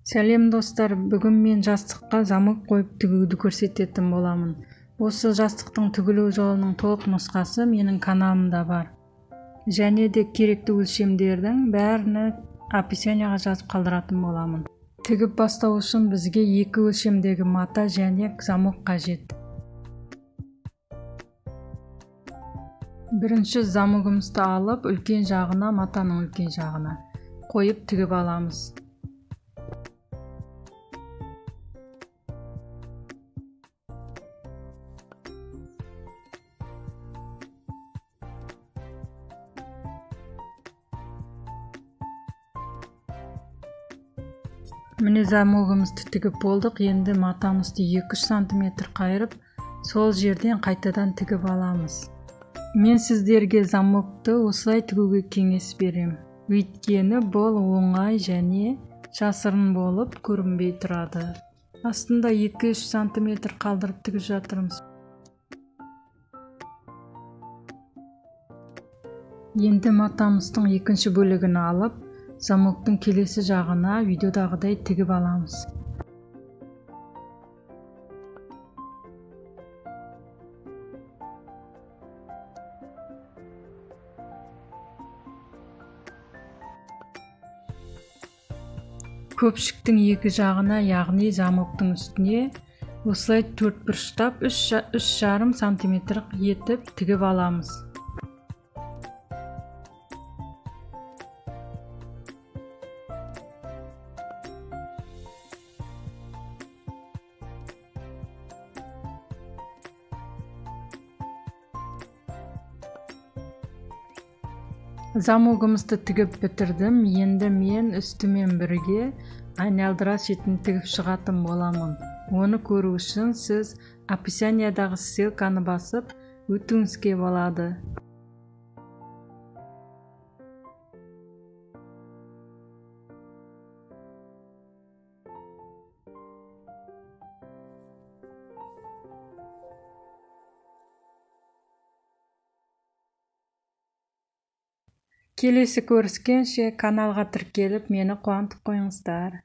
Сәлем достар, бүгін мен жастыққа замок қойып тігуді көрсететін боламын. Осы жастықтың тігілу жолының толық нұсқасы менің каналымда бар. Және де керекті өлшемдердің бәрін описанияға жазып қалдыратын боламын. Тігіп бастау үшін бізге екі өлшемдегі мата және замок қажет. Бірінші замогымызды алып, үлкен жағына, матаның үлкен жағына қойып тігіп аламыз. Міне замогымызды тігіп болдық. Енді матамызды 2-3 см қайырып, сол жерден қайтадан тігіп аламыз. Мен сіздерге замокты осылай тігуге кеңес берем. Өйткені бұл оңай және жасырын болып көрінбей тұрады. Астында 2-3 см қалдырып тігіп жатырмыз. Енді матамыздың екінші бөлігін алып, замоктың келесі жағына видеодағыдай тігіп аламыз. Көпшіктің екі жағына, яғни замоктың үстіне осылай төртбұрыштап 3,5 см етіп тігіп аламыз. Замогымызды тігіп бітірдім. Енді мен үстімен бірге айналдыра шетін тігіп шығатын боламын. Оны көру үшін сіз описаниядағы ссылканы басып өтуіңізге болады. Келесі көріскенше каналға тіркеліп, мені қуантып қойыңыздар.